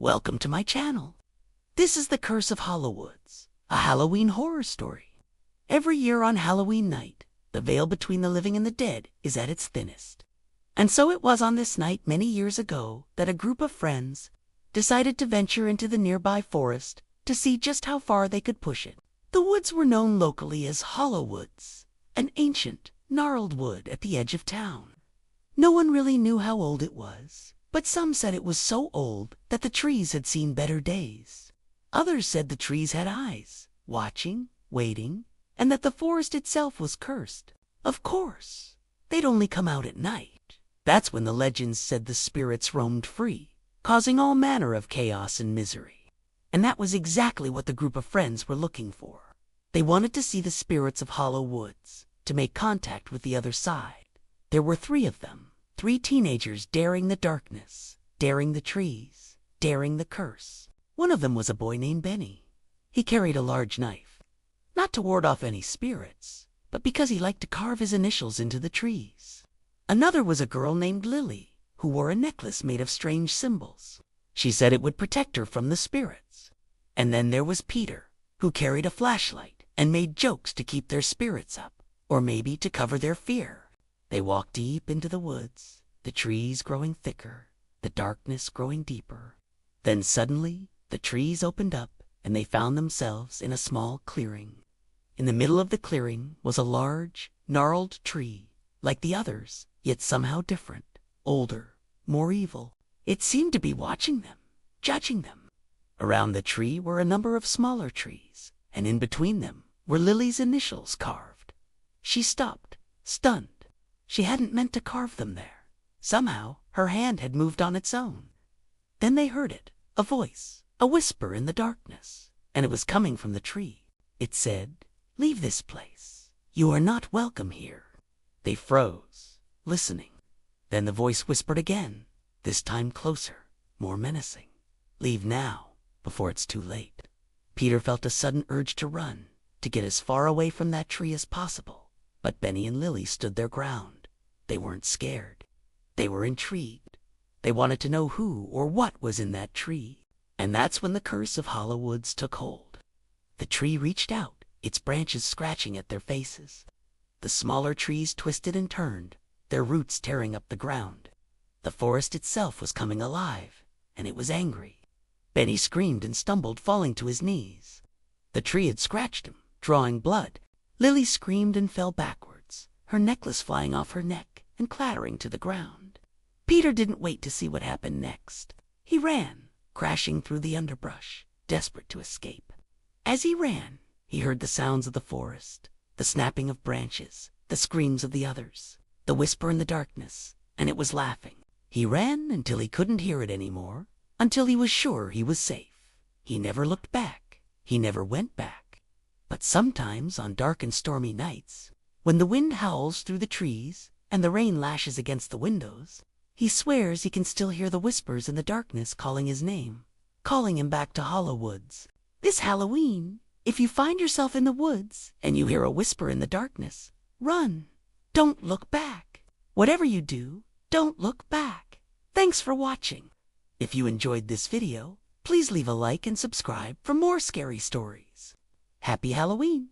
Welcome to my channel. This is The Curse of Hollowwoods, a Halloween horror story. Every year on Halloween night, the veil between the living and the dead is at its thinnest. And so it was on this night many years ago that a group of friends decided to venture into the nearby forest to see just how far they could push it. The woods were known locally as Hollowwoods, an ancient, gnarled wood at the edge of town. No one really knew how old it was, but some said it was so old that the trees had seen better days. Others said the trees had eyes, watching, waiting, and that the forest itself was cursed. Of course, they'd only come out at night. That's when the legends said the spirits roamed free, causing all manner of chaos and misery. And that was exactly what the group of friends were looking for. They wanted to see the spirits of Hollowwoods, to make contact with the other side. There were 3 of them, 3 teenagers daring the darkness, daring the trees, daring the curse. One of them was a boy named Benny. He carried a large knife, not to ward off any spirits, but because he liked to carve his initials into the trees. Another was a girl named Lily, who wore a necklace made of strange symbols. She said it would protect her from the spirits. And then there was Peter, who carried a flashlight and made jokes to keep their spirits up, or maybe to cover their fear. They walked deep into the woods, the trees growing thicker, the darkness growing deeper. Then suddenly, the trees opened up and they found themselves in a small clearing. In the middle of the clearing was a large, gnarled tree, like the others, yet somehow different, older, more evil. It seemed to be watching them, judging them. Around the tree were a number of smaller trees, and in between them were Lily's initials carved. She stopped, stunned. She hadn't meant to carve them there. Somehow, her hand had moved on its own. Then they heard it, a voice, a whisper in the darkness, and it was coming from the tree. It said, "Leave this place. You are not welcome here." They froze, listening. Then the voice whispered again, this time closer, more menacing. "Leave now, before it's too late." Peter felt a sudden urge to run, to get as far away from that tree as possible. But Benny and Lily stood their ground. They weren't scared. They were intrigued. They wanted to know who or what was in that tree. And that's when the curse of Hollowwoods took hold. The tree reached out, its branches scratching at their faces. The smaller trees twisted and turned, their roots tearing up the ground. The forest itself was coming alive, and it was angry. Benny screamed and stumbled, falling to his knees. The tree had scratched him, drawing blood. Lily screamed and fell backwards, her necklace flying off her neck and clattering to the ground. Peter didn't wait to see what happened next. He ran, crashing through the underbrush, desperate to escape. As he ran, he heard the sounds of the forest, the snapping of branches, the screams of the others, the whisper in the darkness, and it was laughing. He ran until he couldn't hear it anymore, until he was sure he was safe. He never looked back. He never went back. But sometimes on dark and stormy nights, when the wind howls through the trees and the rain lashes against the windows, he swears he can still hear the whispers in the darkness calling his name, calling him back to Hollowwoods. This Halloween, if you find yourself in the woods and you hear a whisper in the darkness, run. Don't look back. Whatever you do, don't look back. Thanks for watching. If you enjoyed this video, please leave a like and subscribe for more scary stories. Happy Halloween!